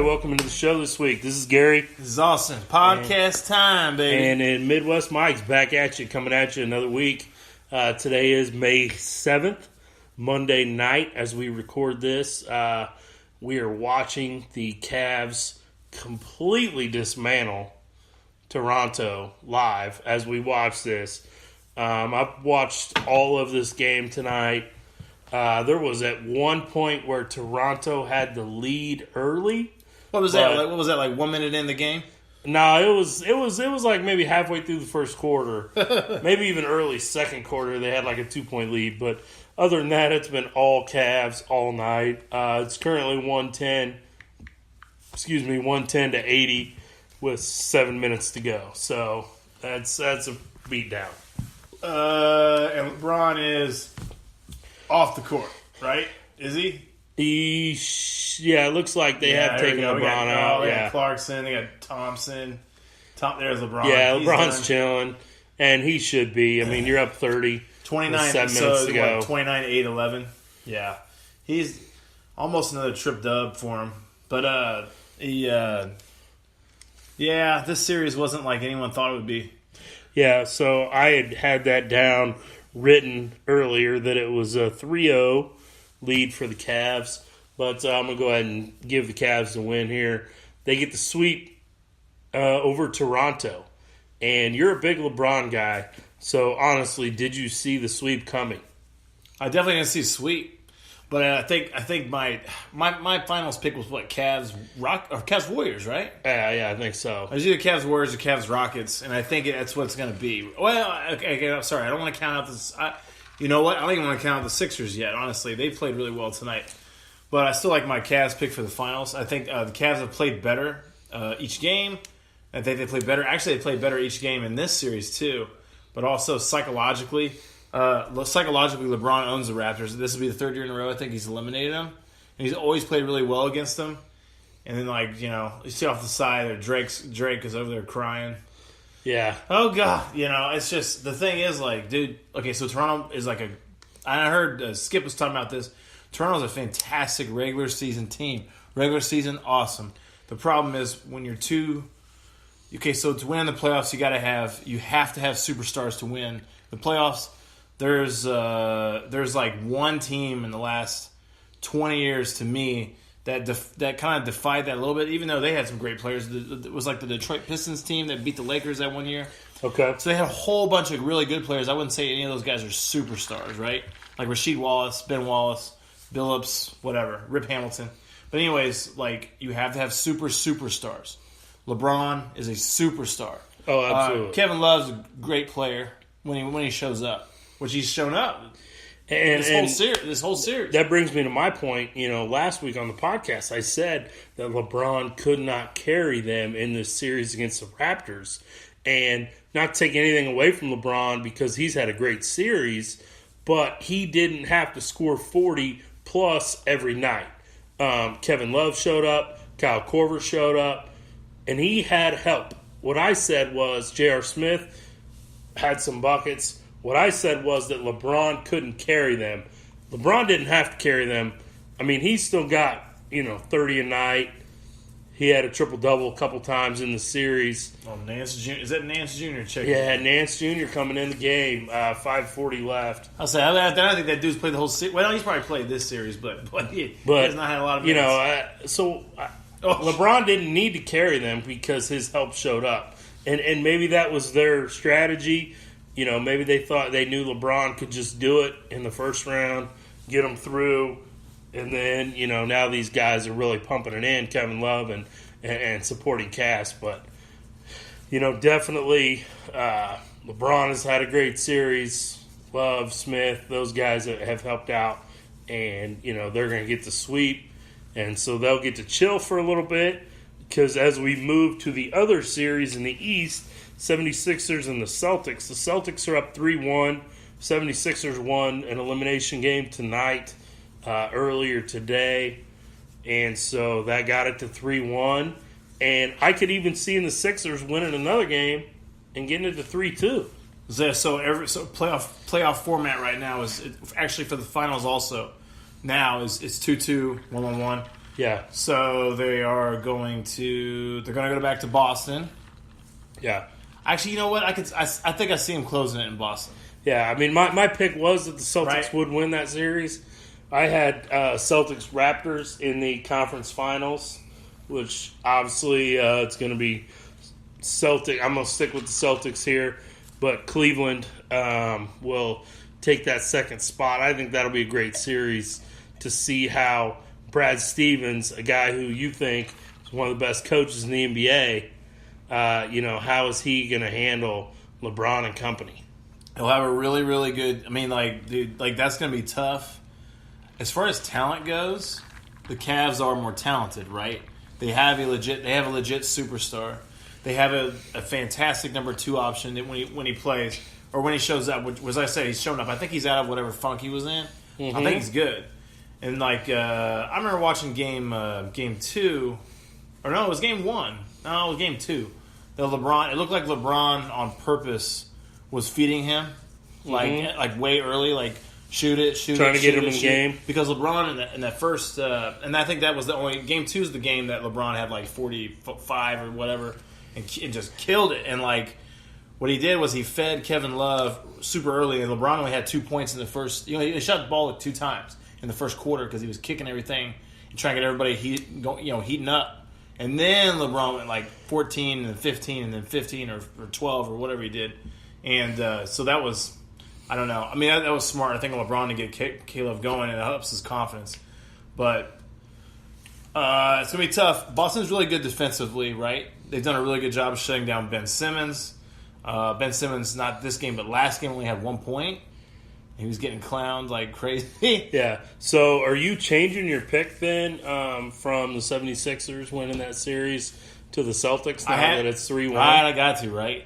welcome into the show this week. This is Gary. This is Austin. Podcast time, baby. And in Midwest Mike's back at you, coming at you another week. Today is May 7th, Monday night as we record this. We are watching the Cavs completely dismantle Toronto live as we watch this. I've watched all of this game tonight. There was at one point where Toronto had the lead early. What was that? What was that? Like 1 minute in the game? No, it was like maybe halfway through the first quarter, maybe even early second quarter. They had like a 2-point lead, but other than that, it's been all Cavs all night. It's currently 110 to 80 with 7 minutes to go. So that's a beatdown. And LeBron is off the court, right? Is he? Yeah, it looks like they have taken LeBron out. They got Clarkson, they got Thompson. There's LeBron. Yeah, LeBron's chilling, and he should be. I mean, you're up 30. 29 7 minutes to go. 29, 8, 11. Yeah. He's almost another trip dub for him. But, this series wasn't like anyone thought it would be. Yeah, so I had that down written earlier that it was a 3-0 lead for the Cavs. But I'm going to go ahead and give the Cavs the win here. They get the sweep over Toronto. And you're a big LeBron guy. So, honestly, did you see the sweep coming? I definitely didn't see sweep. But I think my finals pick was what, Cavs Warriors, right? Yeah, I think so. It was either Cavs Warriors or Cavs Rockets, and I think that's what it's going to be. Well, okay, I'm sorry, I don't want to count out this. You know what? I don't even want to count out the Sixers yet. Honestly, they played really well tonight, but I still like my Cavs pick for the finals. I think the Cavs have played better each game. I think they played better. Actually, they played better each game in this series too, but also psychologically. LeBron owns the Raptors. This will be the third year in a row I think he's eliminated them. And he's always played really well against them. And then, you see off the side there, Drake is over there crying. Yeah. Oh, God. It's just, the thing is, dude, okay, so Toronto is I heard Skip was talking about this. Toronto's a fantastic regular season team. Regular season, awesome. The problem is when you're so to win in the playoffs, you have to have superstars to win. The playoffs, There's one team in the last 20 years to me that kind of defied that a little bit, even though they had some great players. It was like the Detroit Pistons team that beat the Lakers that one year. Okay. So they had a whole bunch of really good players. I wouldn't say any of those guys are superstars, right? Like Rasheed Wallace, Ben Wallace, Billups, whatever, Rip Hamilton. But anyways, you have to have superstars. LeBron is a superstar. Oh, absolutely. Kevin Love's a great player when he shows up. Which he's shown up this whole series. That brings me to my point. Last week on the podcast, I said that LeBron could not carry them in this series against the Raptors. And not take anything away from LeBron because he's had a great series, but he didn't have to score 40 plus every night. Kevin Love showed up, Kyle Korver showed up, and he had help. What I said was J.R. Smith had some buckets. What I said was that LeBron couldn't carry them. LeBron didn't have to carry them. I mean, he's still got, 30 a night. He had a triple-double a couple times in the series. Oh, Nance Jr. Is that Nance Jr.? Check Yeah, Nance Jr. coming in the game. 5:40 left. I'll say, I don't think that dude's played the whole series. Well, he's probably played this series, but he has not had a lot of minutes. LeBron didn't need to carry them because his help showed up. And maybe that was their strategy. Maybe they knew LeBron could just do it in the first round, get them through, and then, now these guys are really pumping it in, Kevin Love and supporting cast. But, definitely LeBron has had a great series. Love, Smith, those guys that have helped out, and, they're going to get the sweep. And so they'll get to chill for a little bit because as we move to the other series in the East, 76ers and the Celtics are up 3-1. 76ers won an elimination game tonight, earlier today. And so that got it to 3-1. And I could even see in the Sixers winning another game and getting it to 3-2. So playoff format right now is actually for the finals also. Now it's 2-2, 1-1-1. Yeah. So they're going to go back to Boston. Yeah. Actually, you know what? I think I see them closing it in Boston. Yeah, I mean, my pick was that the Celtics would win that series. I had Celtics Raptors in the conference finals, which obviously it's going to be Celtic. I'm going to stick with the Celtics here, but Cleveland will take that second spot. I think that'll be a great series to see how Brad Stevens, a guy who you think is one of the best coaches in the NBA, how is he going to handle LeBron and company? He'll have a really, really good. I mean, dude, that's going to be tough. As far as talent goes, the Cavs are more talented, right? They have a legit superstar. They have a fantastic number 2 option that when he plays or when he shows up. Which, as I said, he's shown up. I think he's out of whatever funk he was in. Mm-hmm. I think he's good. And I remember watching game 2, or no, it was game 1. No, it was game 2. It looked like LeBron on purpose was feeding him, like way early, shoot it, trying to get him in the game. Because LeBron in that first, and I think that was the only game 2 is the game that LeBron had 45 or whatever, and just killed it. And what he did was he fed Kevin Love super early, and LeBron only had 2 points in the first. He shot the ball 2 times in the first quarter because he was kicking everything and trying to get everybody heating up. And then LeBron went 14 and 15 and then 15 or 12 or whatever he did. And so that was, I don't know. I mean, that was smart. I think LeBron to get Caleb going, and it helps his confidence. But it's going to be tough. Boston's really good defensively, right? They've done a really good job of shutting down Ben Simmons. Ben Simmons, not this game, but last game only had 1 point. He was getting clowned like crazy. Yeah. So are you changing your pick then from the 76ers winning that series to the Celtics now that it's 3-1? I got to, right?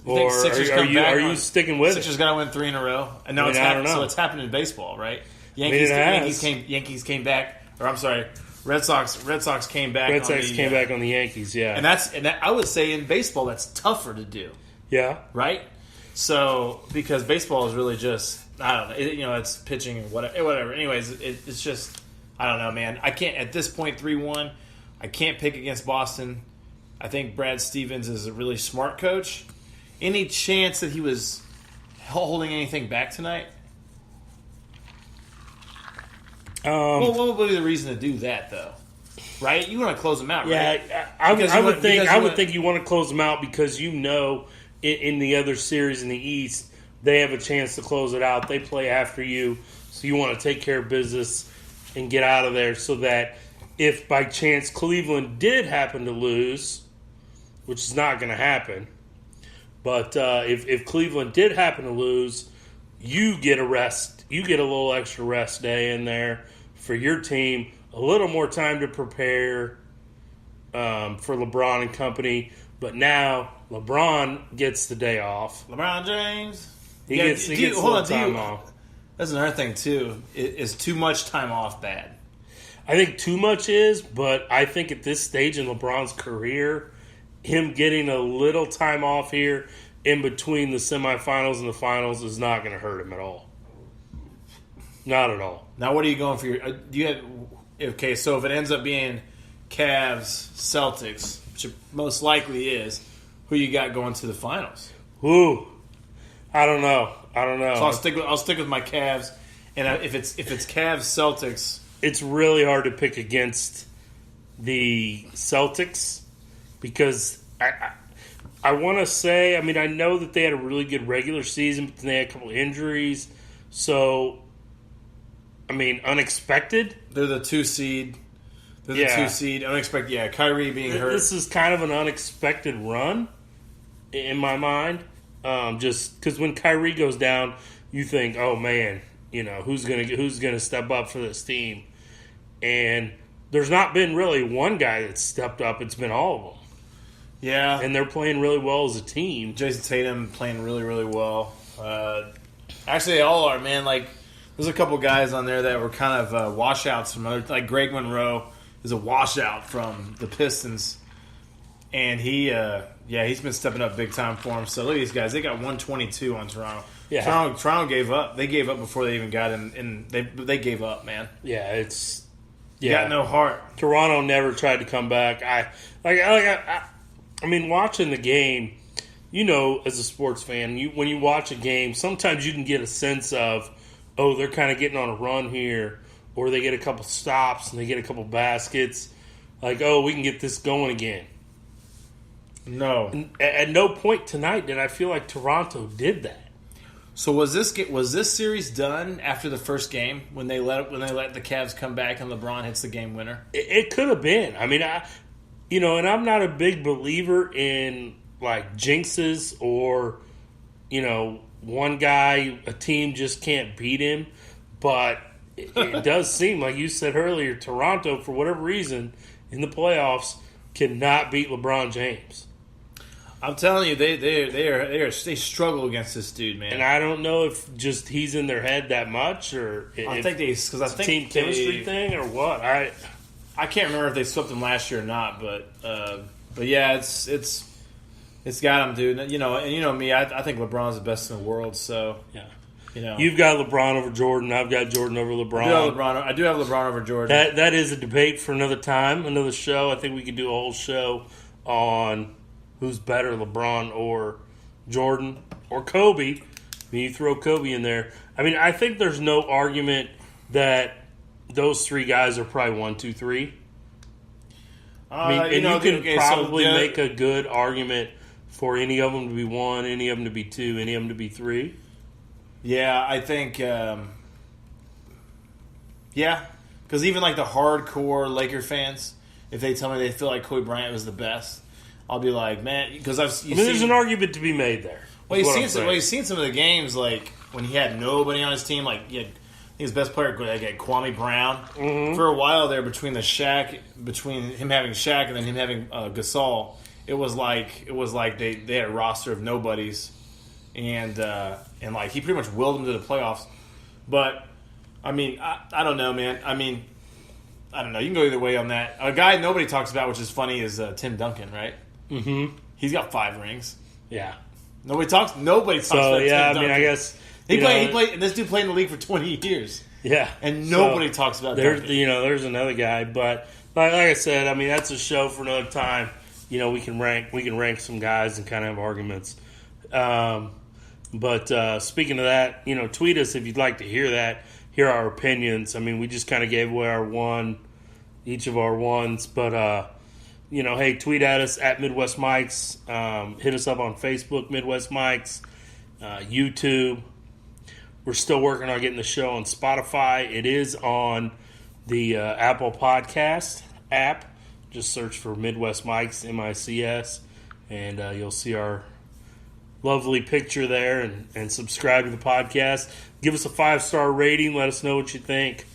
Or are you sticking with Sixers got to win 3 in a row, and now it's happened. So it's happened in baseball, right? Yankees came back, or I'm sorry, Red Sox came back. Red Sox came back on the Yankees, yeah. And that, I would say in baseball that's tougher to do. Yeah. Right. So because baseball is really just I don't know, it's pitching and whatever. Anyways, it's just I don't know, man. I can't at this point 3-1. I can't pick against Boston. I think Brad Stevens is a really smart coach. Any chance that he was holding anything back tonight? What would be the reason to do that, though? Right? You want to close them out, right? Yeah, I would think you want to close them out because in the other series in the East, they have a chance to close it out. They play after you, so you want to take care of business and get out of there so that if by chance Cleveland did happen to lose, which is not going to happen, but if Cleveland did happen to lose, you get a rest. You get a little extra rest day in there for your team, a little more time to prepare for LeBron and company. But now LeBron gets the day off. LeBron James. He gets a little time off. That's another thing, too. Is too much time off bad? I think too much is, but I think at this stage in LeBron's career, him getting a little time off here in between the semifinals and the finals is not going to hurt him at all. Not at all. Now, what are you going for? So if it ends up being Cavs, Celtics, which it most likely is, who you got going to the finals? Ooh, I don't know. So I'll stick with my Cavs, and if it's Cavs, Celtics, it's really hard to pick against the Celtics because I want to say, I mean, I know that they had a really good regular season, but then they had a couple injuries. So, I mean, unexpected. They're the 2 seed. Unexpected. Yeah, Kyrie being hurt. This is kind of an unexpected run in my mind. Just because when Kyrie goes down, you think, oh man, who's gonna step up for this team? And there's not been really one guy that's stepped up. It's been all of them. Yeah, and they're playing really well as a team. Jason Tatum playing really, really well. Actually, they all are, man. There's a couple guys on there that were kind of washouts from other, like Greg Monroe is a washout from the Pistons, and he's been stepping up big time for him. So look at these guys; they got 122 on Toronto. Yeah, Toronto gave up. They gave up before they even got in. They gave up, man. Yeah, it's got no heart. Toronto never tried to come back. I mean, watching the game, as a sports fan, when you watch a game, sometimes you can get a sense of, oh, they're kind of getting on a run here, or they get a couple stops and they get a couple baskets. Like, oh, we can get this going again. No. And at no point tonight did I feel like Toronto did that. So was this series done after the first game when they let the Cavs come back and LeBron hits the game winner? It could have been. I mean, and I'm not a big believer in like jinxes or one guy, a team just can't beat him, but it does seem like you said earlier, Toronto for whatever reason in the playoffs cannot beat LeBron James. I'm telling you, they struggle against this dude, man. And I don't know if just he's in their head that much, or I think it's a team chemistry thing, or what. I can't remember if they swept them last year or not, but yeah, it's got him, dude. And me, I think LeBron's the best in the world. So yeah, you've got LeBron over Jordan. I've got Jordan over LeBron. I do have LeBron over Jordan. That is a debate for another time, another show. I think we could do a whole show on who's better, LeBron or Jordan or Kobe. I mean, you throw Kobe in there. I mean, I think there's no argument that those three guys are probably 1, 2, 3. I mean, you can probably make a good argument for any of them to be 1, any of them to be 2, any of them to be 3. Yeah, I think, because even like the hardcore Laker fans, if they tell me they feel like Kobe Bryant was the best, I'll be like, man, because there's an argument to be made there. Well, you've seen some of the games, like when he had nobody on his team, like he had his best player, like Kwame Brown, for a while there between him having Shaq and then him having Gasol. It was like they had a roster of nobodies, and like he pretty much willed them to the playoffs. But I mean, I don't know, man. I mean, I don't know. You can go either way on that. A guy nobody talks about, which is funny, is Tim Duncan, right? Mm-hmm. He's got 5 rings. Yeah. Nobody talks about Tim Duncan. I mean, I guess he played. This dude played in the league for 20 years. Yeah, and nobody talks about there's Duncan. There's another guy, but like I said, I mean that's a show for another time. We can rank some guys and kind of have arguments. But speaking of that, tweet us if you'd like to hear our opinions. I mean, we just kind of gave away each of our ones, but hey, tweet at us at Midwest Mics. Hit us up on Facebook, Midwest Mics, YouTube. We're still working on getting the show on Spotify. It is on the Apple Podcast app. Just search for Midwest Mics, M-I-C-S, and you'll see our lovely picture there, and subscribe to the podcast. Give us a 5-star rating. Let us know what you think.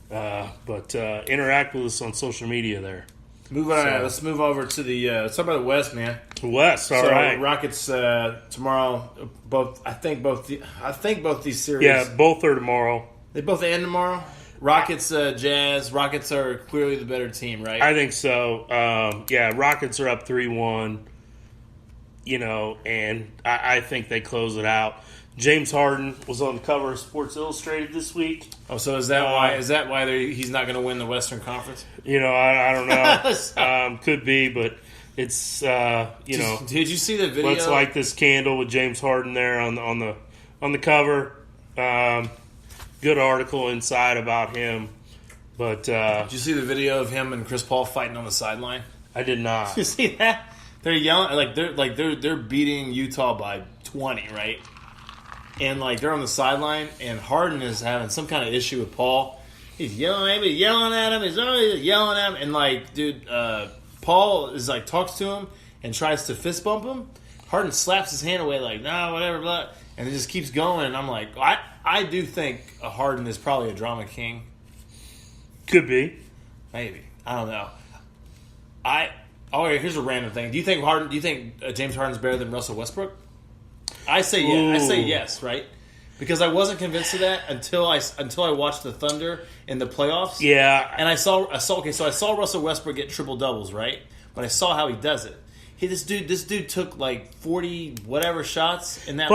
But interact with us on social media there. Let's move over to let's talk about the West, man. West, all right. Rockets tomorrow. I think both these series. Yeah, both are tomorrow. They both end tomorrow. Rockets, Jazz. Rockets are clearly the better team, right? I think so. Rockets are up 3-1. And I think they close it out. James Harden was on the cover of Sports Illustrated this week. Oh, so is that why? Is that why he's not going to win the Western Conference? I don't know. Could be, but it's Did you see the video? Let's light this candle with James Harden there on the cover. Good article inside about him, but did you see the video of him and Chris Paul fighting on the sideline? I did not. Did you see that? They're yelling they're beating Utah by 20, right? And they're on the sideline, and Harden is having some kind of issue with Paul. He's yelling at him. He's always yelling at him, and Paul is talks to him and tries to fist bump him. Harden slaps his hand away nah, whatever, blah, and it just keeps going. And I'm like, I do think Harden is probably a drama king. Could be, maybe. I don't know. Here's a random thing. Do you think James Harden's better than Russell Westbrook? I say yes. I say yes, right? Because I wasn't convinced of that until I watched the Thunder in the playoffs. Yeah, and I saw Russell Westbrook get triple doubles, right? But I saw how he does it. This dude took 40 whatever shots in that.